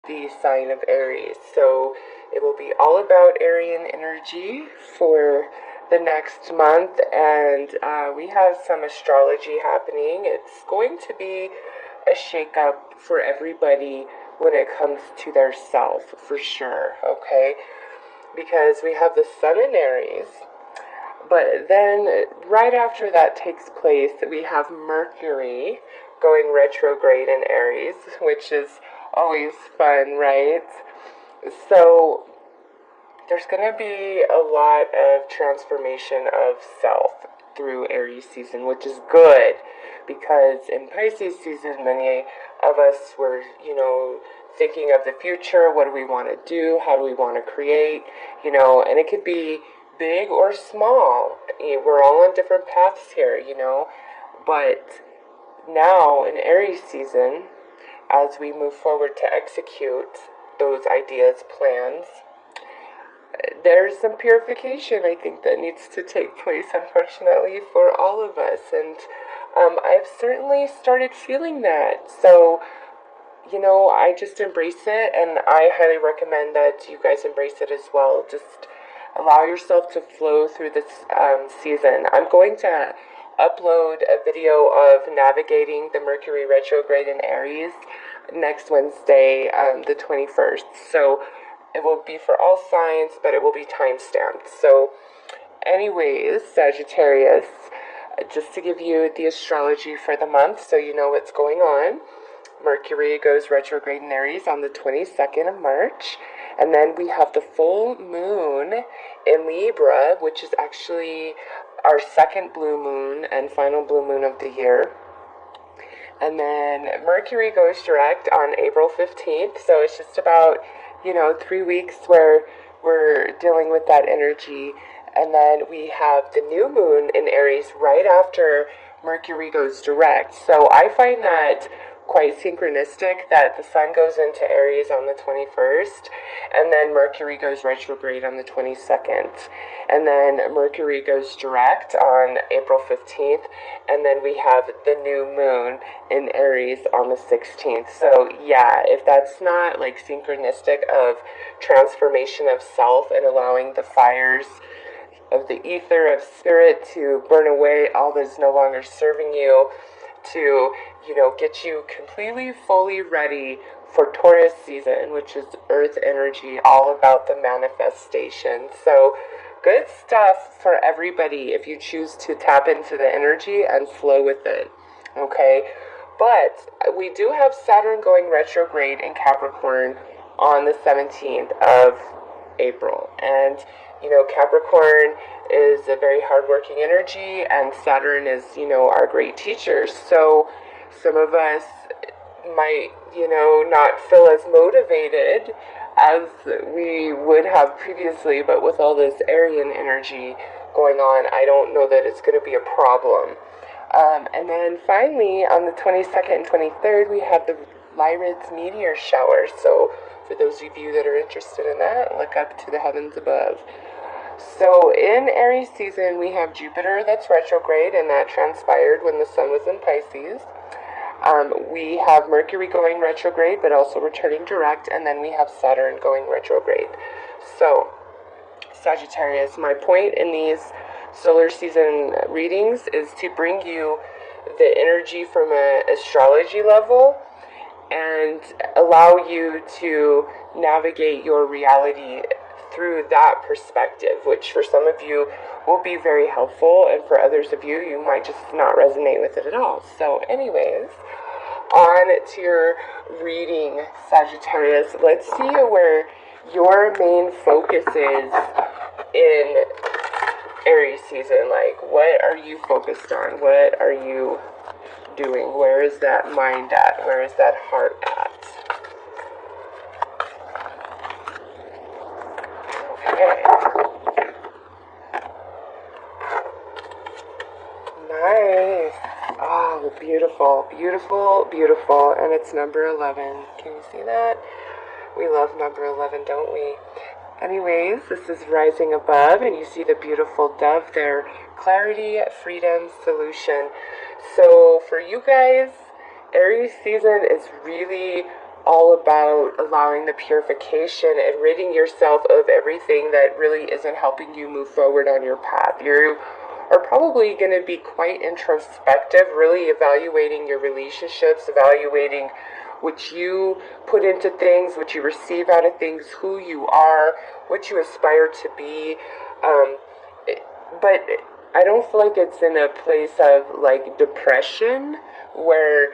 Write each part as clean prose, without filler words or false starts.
the sign of Aries. So it will be all about Aryan energy for the next month, and we have some astrology happening. It's going to be a shakeup for everybody when it comes to their self, for sure, okay? Because we have the sun in Aries, but then right after that takes place, we have Mercury going retrograde in Aries, which is always fun, right? So there's going to be a lot of transformation of self through Aries season, which is good because in Pisces season, many of us were, thinking of the future. What do we want to do? How do we want to create? And it could be big or small. We're all on different paths here, but now in Aries season, as we move forward to execute those ideas, plans, there's some purification, I think, that needs to take place, unfortunately, for all of us. And I've certainly started feeling that. So, I just embrace it, and I highly recommend that you guys embrace it as well. Just allow yourself to flow through this season. I'm going to upload a video of navigating the Mercury retrograde in Aries next Wednesday, the 21st. So it will be for all signs, but it will be time-stamped. So anyways, Sagittarius, just to give you the astrology for the month so you know what's going on. Mercury goes retrograde in Aries on the 22nd of March. And then we have the full moon in Libra, which is actually our second blue moon and final blue moon of the year. And then Mercury goes direct on April 15th. So it's just about, 3 weeks where we're dealing with that energy. And then we have the new moon in Aries right after Mercury goes direct. So I find that quite synchronistic that the sun goes into Aries on the 21st and then Mercury goes retrograde on the 22nd, and then Mercury goes direct on April 15th, and then we have the new moon in Aries on the 16th. So yeah, if that's not like synchronistic of transformation of self and allowing the fires of the ether of spirit to burn away all that's no longer serving you, to get you completely fully ready for Taurus season, which is earth energy, all about the manifestation. So good stuff for everybody if you choose to tap into the energy and flow with it, okay? But we do have Saturn going retrograde in Capricorn on the 17th of April, and Capricorn is a very hardworking energy, and Saturn is, our great teacher. So some of us might, not feel as motivated as we would have previously, but with all this Aryan energy going on, I don't know that it's going to be a problem. And then finally, on the 22nd and 23rd, we have the Lyrids meteor shower. So for those of you that are interested in that, look up to the heavens above. So in Aries season, we have Jupiter that's retrograde, and that transpired when the sun was in Pisces. We have Mercury going retrograde, but also returning direct, and then we have Saturn going retrograde. So, Sagittarius, my point in these solar season readings is to bring you the energy from an astrology level and allow you to navigate your reality through that perspective, which for some of you will be very helpful, and for others of you, you might just not resonate with it at all. So anyways, on to your reading, Sagittarius. Let's see where your main focus is in Aries season. Like, what are you focused on? What are you doing? Where is that mind at? Where is that heart at? Nice. Oh, beautiful, beautiful, beautiful. And it's number 11. Can you see that? We love number 11, don't we? Anyways, this is rising above, and you see the beautiful dove there. Clarity, freedom, solution. So for you guys, Aries season is really all about allowing the purification and ridding yourself of everything that really isn't helping you move forward on your path. You are probably going to be quite introspective, really evaluating your relationships, evaluating what you put into things, what you receive out of things, who you are, what you aspire to be. But I don't feel like it's in a place of like depression where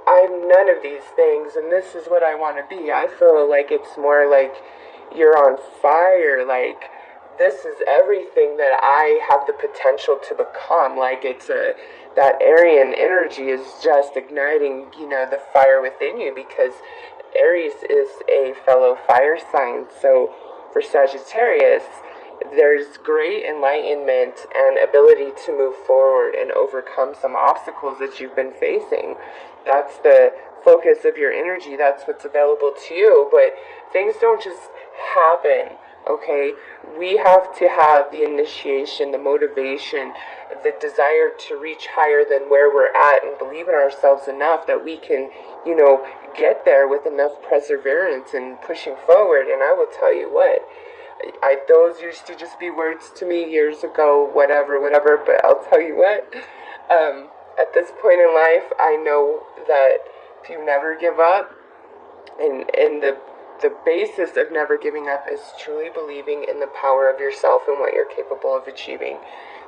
I'm none of these things and this is what I want to be. I feel like it's more like you're on fire, like this is everything that I have the potential to become. Like that Aryan energy is just igniting, the fire within you, because Aries is a fellow fire sign. So for Sagittarius, there's great enlightenment and ability to move forward and overcome some obstacles that you've been facing. That's the focus of your energy. That's what's available to you. But things don't just happen, okay? We have to have the initiation, the motivation, the desire to reach higher than where we're at and believe in ourselves enough that we can, get there with enough perseverance and pushing forward. And I will tell you what, those used to just be words to me years ago, whatever, but I'll tell you what, at this point in life, I know that if you never give up, and the basis of never giving up is truly believing in the power of yourself and what you're capable of achieving.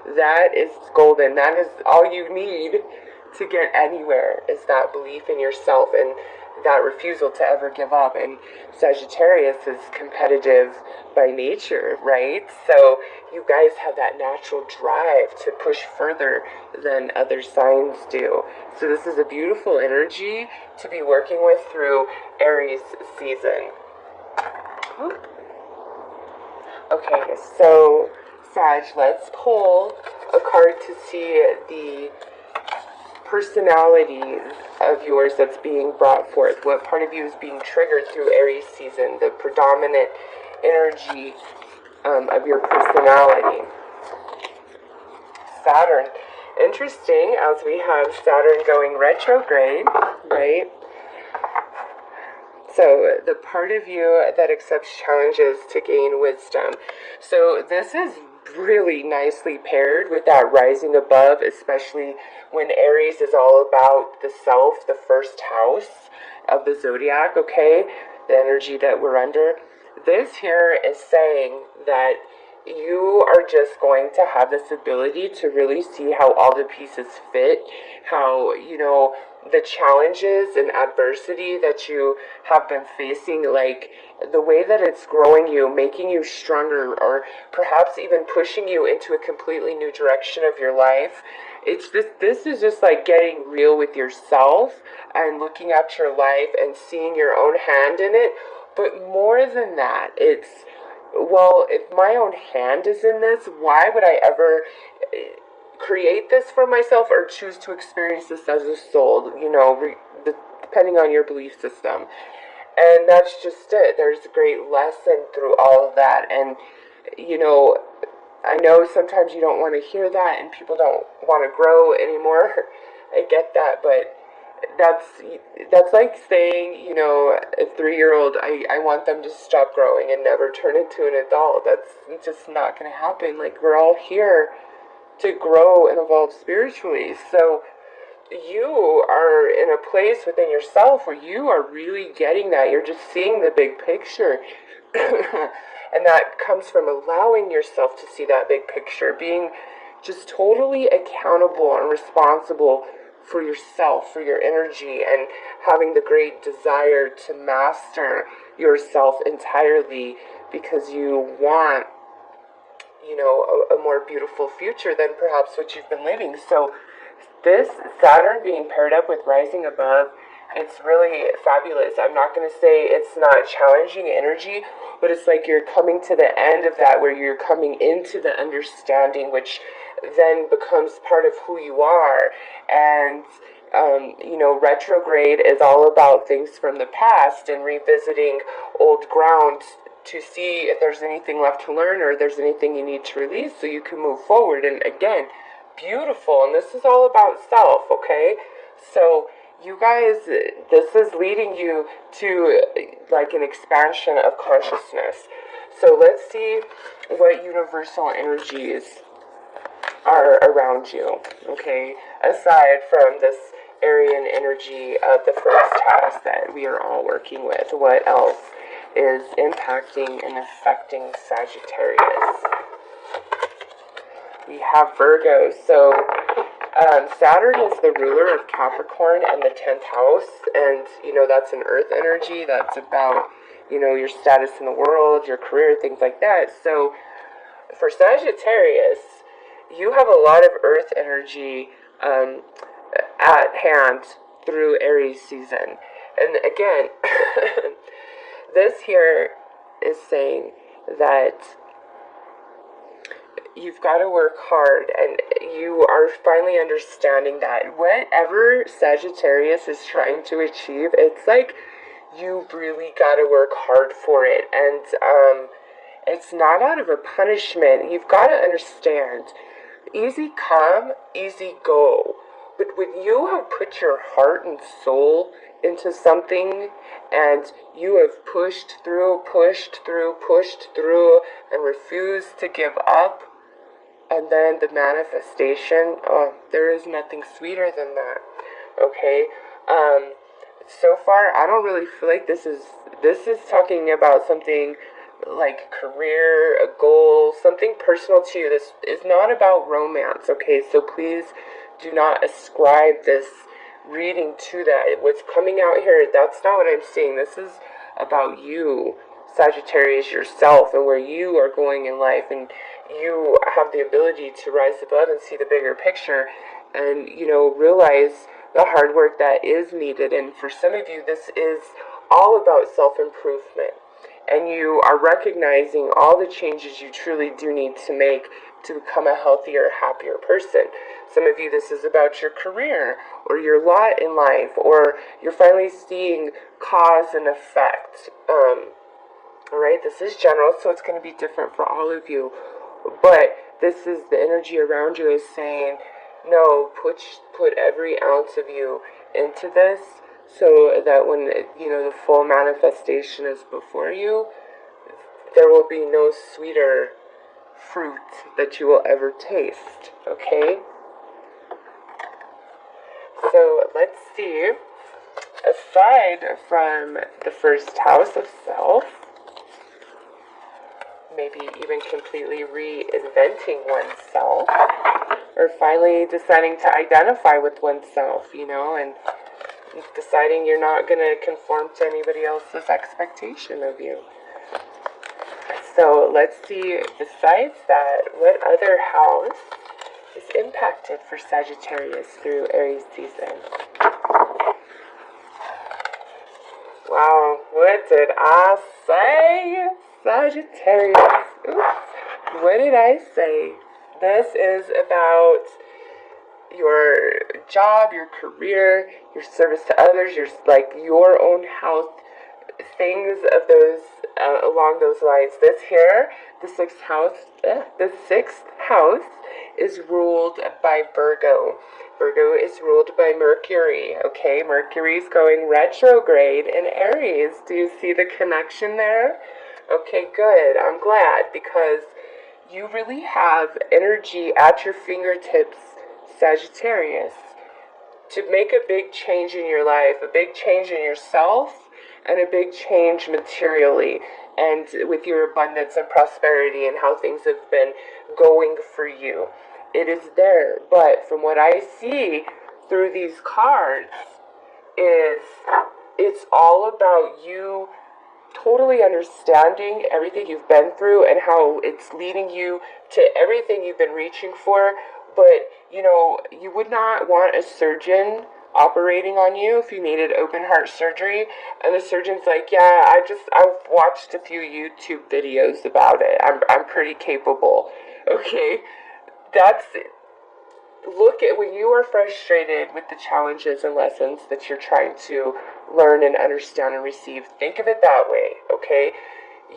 That is golden. That is all you need to get anywhere, is that belief in yourself and that refusal to ever give up. And Sagittarius is competitive by nature, right? So you guys have that natural drive to push further than other signs do. So this is a beautiful energy to be working with through Aries season. Okay, so Sag, let's pull a card to see the personality of yours that's being brought forth. What part of you is being triggered through Aries season, the predominant energy of your personality. Saturn. Interesting, as we have Saturn going retrograde, right? So the part of you that accepts challenges to gain wisdom. So this is really nicely paired with that rising above, especially when Aries is all about the self, the first house of the zodiac, okay? The energy that we're under. This here is saying that you are just going to have this ability to really see how all the pieces fit, how, the challenges and adversity that you have been facing, like the way that it's growing you, making you stronger, or perhaps even pushing you into a completely new direction of your life. This is just like getting real with yourself and looking at your life and seeing your own hand in it. But more than that, it's, well, if my own hand is in this, why would I ever create this for myself or choose to experience this as a soul, depending on your belief system. And that's just it. There's a great lesson through all of that. And, I know sometimes you don't want to hear that and people don't want to grow anymore. I get that, but that's like saying, a 3-year-old, I want them to stop growing and never turn into an adult. That's just not going to happen. Like, we're all here to grow and evolve spiritually. So you are in a place within yourself where you are really getting that. You're just seeing the big picture. And that comes from allowing yourself to see that big picture, being just totally accountable and responsible for yourself, for your energy, and having the great desire to master yourself entirely because you want a more beautiful future than perhaps what you've been living. So this Saturn being paired up with rising above, it's really fabulous. I'm not going to say it's not challenging energy, but it's like you're coming to the end of that, where you're coming into the understanding, which then becomes part of who you are. And retrograde is all about things from the past and revisiting old ground to see if there's anything left to learn or there's anything you need to release so you can move forward. And again, beautiful. And this is all about self, okay? So you guys, this is leading you to like an expansion of consciousness. So let's see what universal energies are around you, okay? Aside from this Aryan energy of the first house that we are all working with, what else is impacting and affecting Sagittarius? We have Virgo. So Saturn is the ruler of Capricorn and the 10th house, and that's an earth energy. That's about your status in the world, your career, things like that. So for Sagittarius, you have a lot of earth energy at hand through Aries season. And again, this here is saying that you've got to work hard, and you are finally understanding that whatever Sagittarius is trying to achieve, it's like you really got to work hard for it. And it's not out of a punishment. You've got to understand, easy come, easy go. But when you have put your heart and soul into something, and you have pushed through, and refused to give up, and then the manifestation, oh, there is nothing sweeter than that, okay? So far, I don't really feel like this is talking about something like career, a goal, something personal to you. This is not about romance, okay? So please do not ascribe this reading to that. What's coming out here, that's not what I'm seeing. This is about you, Sagittarius, yourself, and where you are going in life, and you have the ability to rise above and see the bigger picture, and realize the hard work that is needed. And for some of you, this is all about self-improvement, and you are recognizing all the changes you truly do need to make to become a healthier, happier person. Some of you, this is about your career or your lot in life, or you're finally seeing cause and effect. All right, this is general, so it's going to be different for all of you. But this is the energy around you is saying, no, put every ounce of you into this, so that when the full manifestation is before you, there will be no sweeter fruit that you will ever taste, okay? So let's see, aside from the first house of self, maybe even completely reinventing oneself, or finally deciding to identify with oneself, and deciding you're not going to conform to anybody else's expectation of you. So let's see, besides that, what other house is impacted for Sagittarius through Aries season? Wow, what did I say? Sagittarius. Oops. What did I say? This is about your job, your career, your service to others, your own health, things of those along those lines. This here, the sixth house is ruled by Virgo. Virgo is ruled by Mercury, okay? Mercury's going retrograde in Aries. Do you see the connection there? Okay, good. I'm glad, because you really have energy at your fingertips, Sagittarius, to make a big change in your life, a big change in yourself, and a big change materially, and with your abundance and prosperity and how things have been going for you. It is there, but from what I see through these cards is it's all about you totally understanding everything you've been through and how it's leading you to everything you've been reaching for. But, you would not want a surgeon operating on you if you needed open heart surgery, and the surgeon's like, yeah, I've watched a few YouTube videos about it. I'm pretty capable. Okay, that's it. Look at when you are frustrated with the challenges and lessons that you're trying to learn and understand and receive. Think of it that way, okay?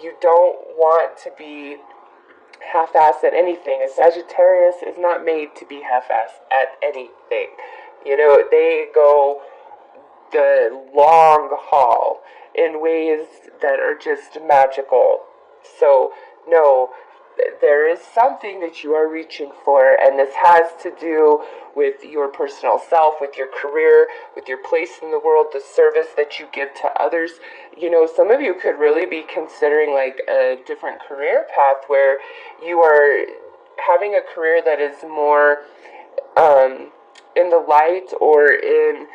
You don't want to be half-assed at anything. A Sagittarius is not made to be half-assed at anything. They go the long haul in ways that are just magical. So, no, there is something that you are reaching for, and this has to do with your personal self, with your career, with your place in the world, the service that you give to others. Some of you could really be considering like a different career path where you are having a career that is more in the light or in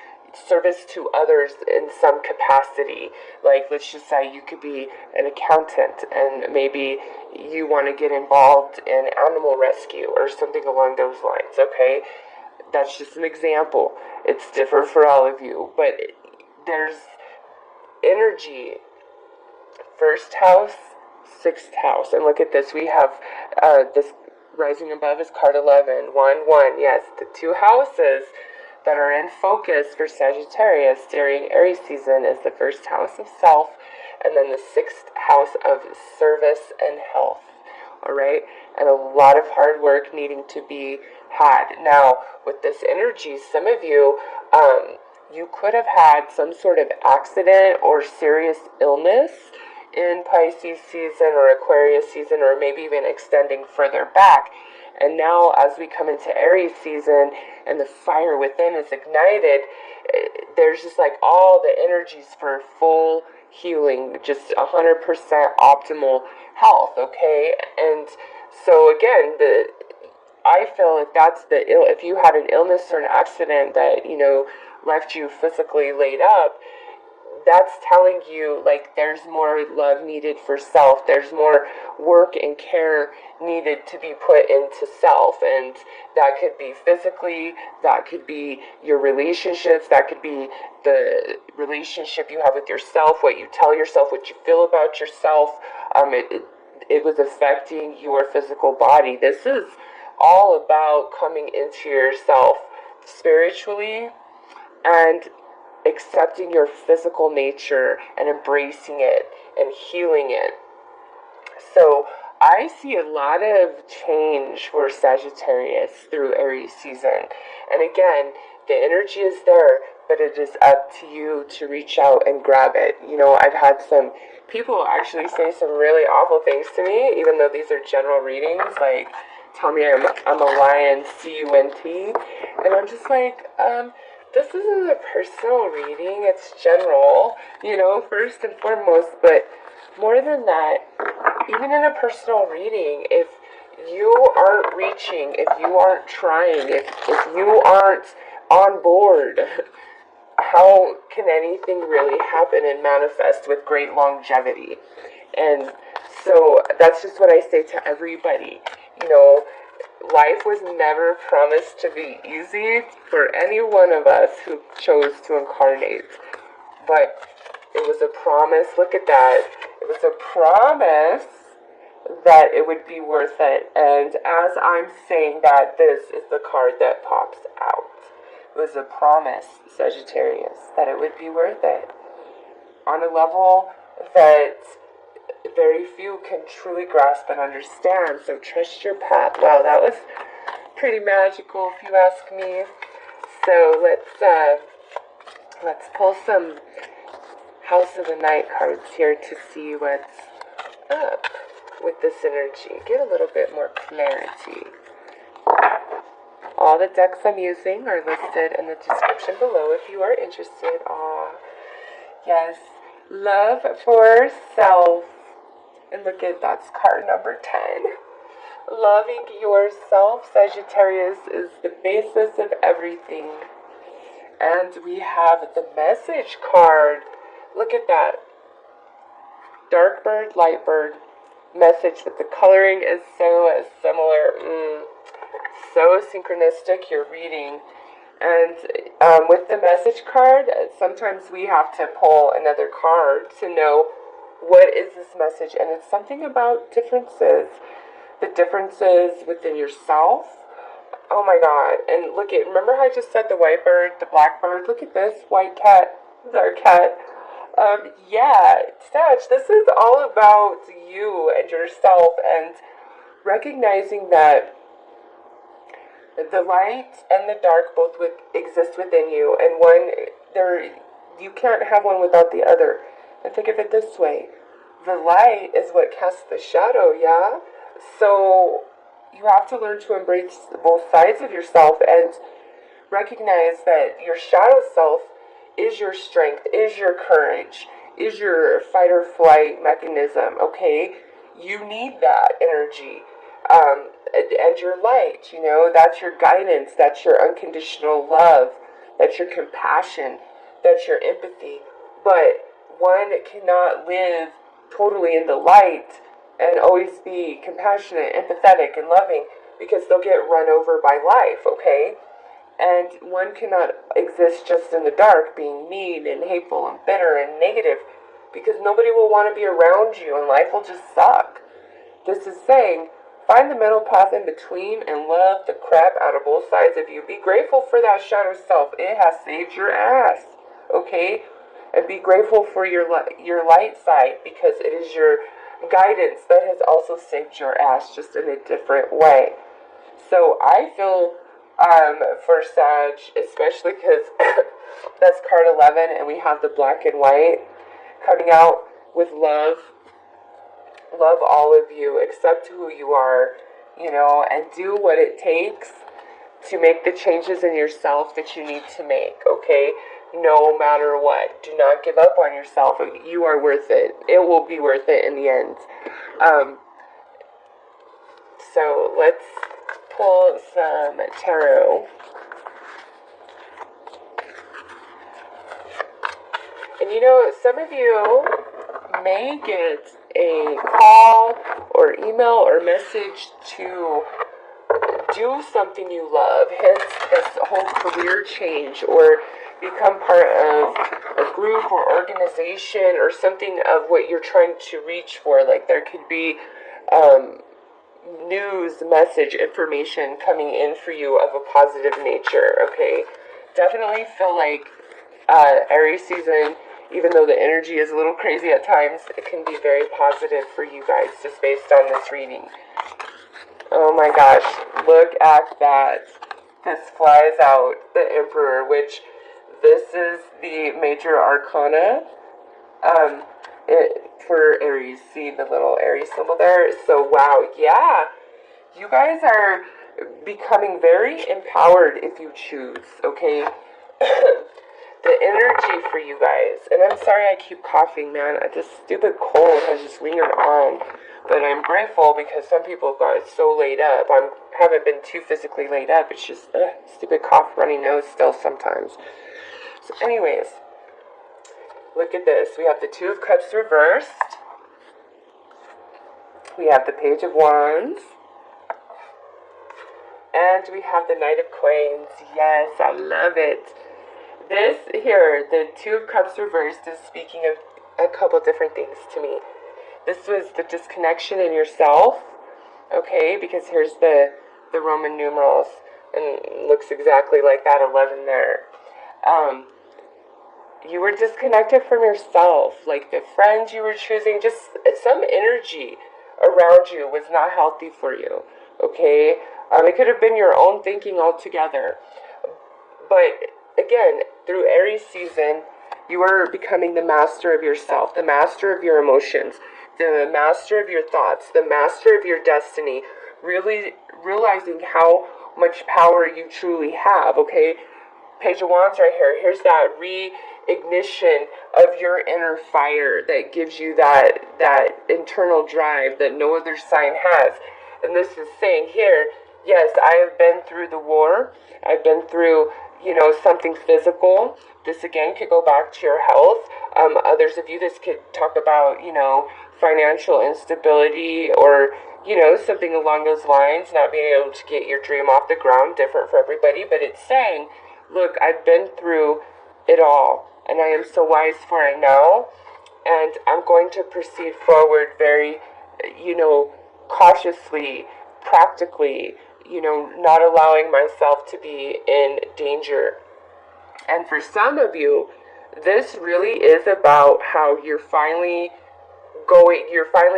service to others in some capacity. Like, let's just say you could be an accountant and maybe you want to get involved in animal rescue or something along those lines, okay? That's just an example. It's different for all of you, but there's energy. First house, sixth house. And look at this. We have this rising above is card 11. 1. Yes, the two houses that are in focus for Sagittarius during Aries season is the first house of self and then the sixth house of service and health. All right? And a lot of hard work needing to be had. Now, with this energy, some of you, you could have had some sort of accident or serious illness in Pisces season or Aquarius season, or maybe even extending further back. And now as we come into Aries season and the fire within is ignited, there's just like all the energies for full healing, just 100% optimal health, okay? And so again, I feel if you had an illness or an accident that, left you physically laid up, that's telling you like there's more love needed for self. There's more work and care needed to be put into self. And that could be physically, that could be your relationships, that could be the relationship you have with yourself, what you tell yourself, what you feel about yourself. It was affecting your physical body. This is all about coming into yourself spiritually and accepting your physical nature and embracing it and healing it. So I see a lot of change for Sagittarius through Aries season. And again, the energy is there, but it is up to you to reach out and grab it. I've had some people actually say some really awful things to me, even though these are general readings, like tell me I'm a lion, C-U-N-T. And I'm just like, this isn't a personal reading, it's general, first and foremost, but more than that, even in a personal reading, if you aren't reaching, if you aren't trying, if you aren't on board, how can anything really happen and manifest with great longevity? And so that's just what I say to everybody. Life was never promised to be easy for any one of us who chose to incarnate. But it was a promise, look at that, it was a promise that it would be worth it. And as I'm saying that, this is the card that pops out. It was a promise, Sagittarius, that it would be worth it on a level that very few can truly grasp and understand. So trust your path. Wow, that was pretty magical if you ask me. So let's pull some House of the Night cards here to see what's up with this energy. Get a little bit more clarity. All the decks I'm using are listed in the description below if you are interested. Yes. Love for self. And look at that's card number 10. Loving yourself, Sagittarius, is the basis of everything. And we have the message card. Look at that. Dark bird, light bird. Message that the coloring is so similar. So synchronistic, your reading. And with the message card, sometimes we have to pull another card to know what is this message. And it's something about differences. The differences within yourself. Oh my God. And look at, remember how I just said the white bird, the black bird? Look at this white cat, dark cat. Yeah, Sag, this is all about you and yourself and recognizing that the light and the dark both exist within you, and you can't have one without the other. And think of it this way. The light is what casts the shadow, yeah? So you have to learn to embrace both sides of yourself and recognize that your shadow self is your strength, is your courage, is your fight or flight mechanism, okay? You need that energy. And your light, that's your guidance, that's your unconditional love, that's your compassion, that's your empathy. But one cannot live totally in the light and always be compassionate, empathetic, and loving because they'll get run over by life, okay? And one cannot exist just in the dark, being mean and hateful and bitter and negative, because nobody will want to be around you and life will just suck. This is saying, find the middle path in between and love the crap out of both sides of you. Be grateful for that shadow self. It has saved your ass, okay? And be grateful for your light side, because it is your guidance that has also saved your ass, just in a different way. So I feel for Sag, especially because that's card 11 and we have the black and white coming out with love. Love all of you, accept who you are, and do what it takes to make the changes in yourself that you need to make, okay? No matter what. Do not give up on yourself. You are worth it. It will be worth it in the end. So let's pull some tarot. And some of you may get a call or email or message to do something you love, hence this whole career change, or become part of a group or organization or something of what you're trying to reach for. Like there could be news, message, information coming in for you of a positive nature, okay? Definitely feel like Aries season, even though the energy is a little crazy at times, it can be very positive for you guys just based on this reading. Oh my gosh, look at that. This flies out, the Emperor, which this is the major arcana for Aries. See the little Aries symbol there? So wow, yeah. You guys are becoming very empowered if you choose, okay? The energy for you guys, and I'm sorry I keep coughing, man. This stupid cold has just lingered on, but I'm grateful because some people got so laid up. I haven't been too physically laid up. It's just stupid cough, runny nose still sometimes. So anyways, look at this. We have the Two of Cups reversed. We have the Page of Wands. And we have the Knight of Coins. Yes, I love it. This here, the Two of Cups reversed, is speaking of a couple different things to me. This was the disconnection in yourself, okay, because here's the Roman numerals, and it looks exactly like that 11 there. You were disconnected from yourself, like the friends you were choosing, just some energy around you was not healthy for you, okay? It could have been your own thinking altogether, but again, through Aries season, you are becoming the master of yourself, the master of your emotions, the master of your thoughts, the master of your destiny, really realizing how much power you truly have, okay? Page of Wands right here. Here's that reignition of your inner fire that gives you that internal drive that no other sign has. And this is saying here, yes, I have been through the war. I've been through, something physical. This again could go back to your health. Others of you, this could talk about, financial instability or, something along those lines, not being able to get your dream off the ground, different for everybody. But it's saying, look, I've been through it all, and I am so wise for it now, and I'm going to proceed forward very, cautiously, practically, not allowing myself to be in danger. And for some of you, this really is about how you're finally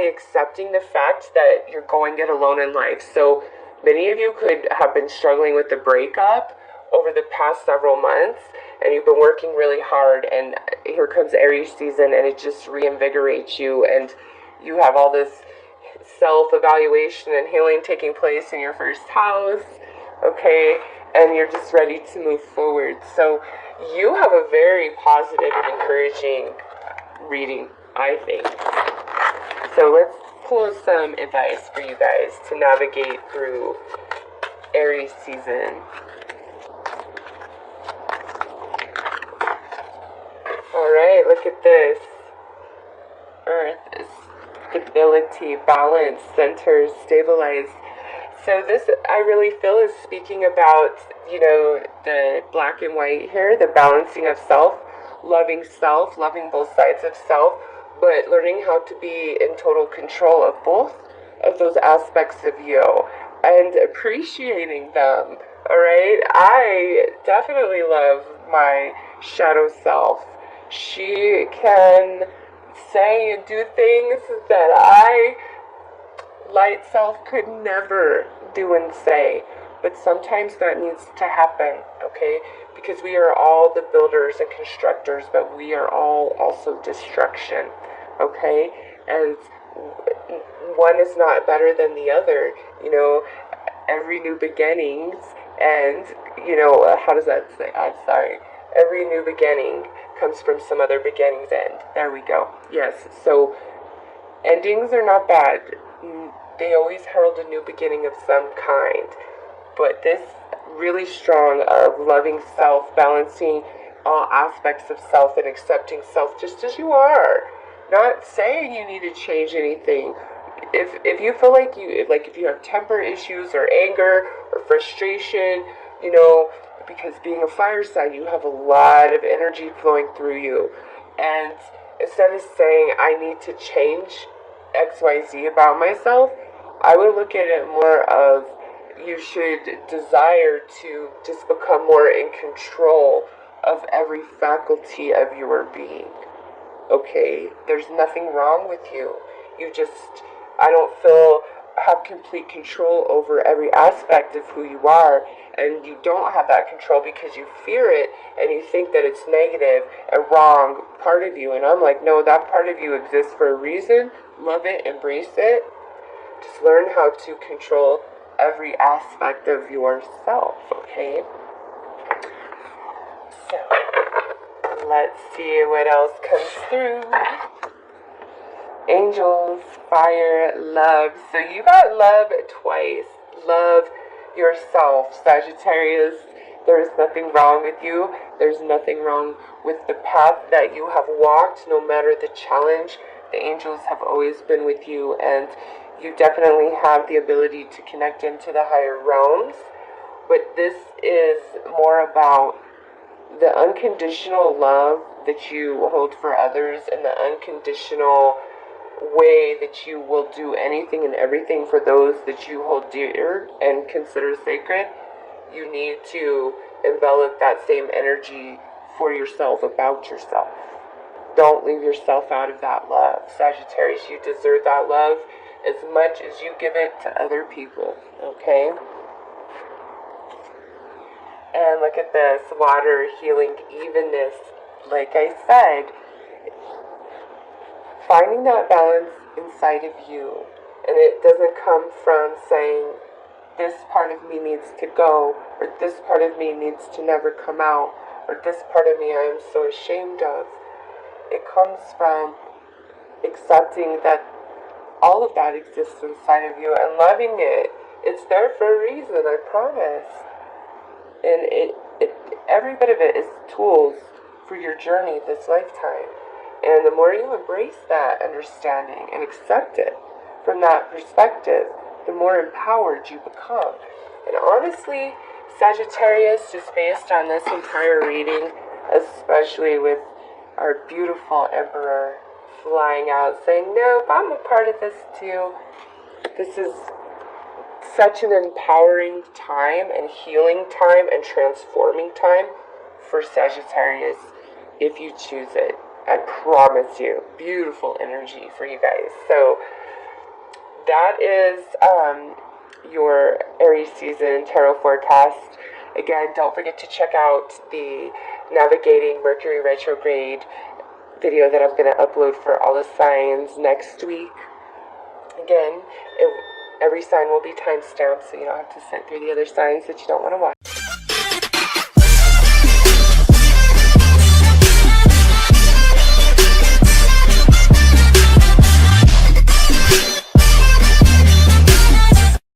accepting the fact that you're going it alone in life. So many of you could have been struggling with the breakup over the past several months, and you've been working really hard, and here comes Aries season, and it just reinvigorates you, and you have all this self-evaluation and healing taking place in your first house, okay, and you're just ready to move forward. So you have a very positive and encouraging reading, I think. So let's pull some advice for you guys to navigate through Aries season. Alright, look at this. Earth is stability, balance, center, stabilized. So this, I really feel, is speaking about, the black and white here, the balancing of self, loving both sides of self, but learning how to be in total control of both of those aspects of you and appreciating them. Alright, I definitely love my shadow self. She can say and do things that I, light self, could never do and say. But sometimes that needs to happen, okay? Because we are all the builders and constructors, but we are all also destruction, okay? And one is not better than the other. Every new beginnings, and, how does that say? I'm sorry. Every new beginning comes from some other beginning's end. There we go. Yes, so endings are not bad. They always herald a new beginning of some kind. But this really strong of loving self, balancing all aspects of self and accepting self just as you are. Not saying you need to change anything. If you feel like if you have temper issues or anger or frustration, because being a fire sign, you have a lot of energy flowing through you. And instead of saying, I need to change XYZ about myself, I would look at it more of, you should desire to just become more in control of every faculty of your being. Okay? There's nothing wrong with you. I don't feel, have complete control over every aspect of who you are, and you don't have that control because you fear it and you think that it's negative and wrong part of you. And I'm like, no, that part of you exists for a reason. Love it, embrace it. Just learn how to control every aspect of yourself, okay? So let's see what else comes through. Angels, fire, love. So you got love twice. Love yourself, Sagittarius. There is nothing wrong with you. There's nothing wrong with the path that you have walked, no matter the challenge. The angels have always been with you, and you definitely have the ability to connect into the higher realms. But this is more about the unconditional love that you hold for others and the unconditional way that you will do anything and everything for those that you hold dear and consider sacred. You need to envelop that same energy for yourself, about yourself. Don't leave yourself out of that love. Sagittarius, you deserve that love as much as you give it to other people, okay? And look at this, water, healing, evenness. Like I said, finding that balance inside of you. And it doesn't come from saying, this part of me needs to go, or this part of me needs to never come out, or this part of me I am so ashamed of. It comes from accepting that all of that exists inside of you and loving it. It's there for a reason, I promise. And every bit of it is tools for your journey this lifetime. And the more you embrace that understanding and accept it from that perspective, the more empowered you become. And honestly, Sagittarius, just based on this entire reading, especially with our beautiful Emperor flying out saying, nope, I'm a part of this too. This is such an empowering time and healing time and transforming time for Sagittarius if you choose it. I promise you, beautiful energy for you guys. So that is your Aries season tarot forecast. Again, don't forget to check out the navigating Mercury retrograde video that I'm going to upload for all the signs next week. Again, every sign will be time stamped, so you don't have to sit through the other signs that you don't want to watch.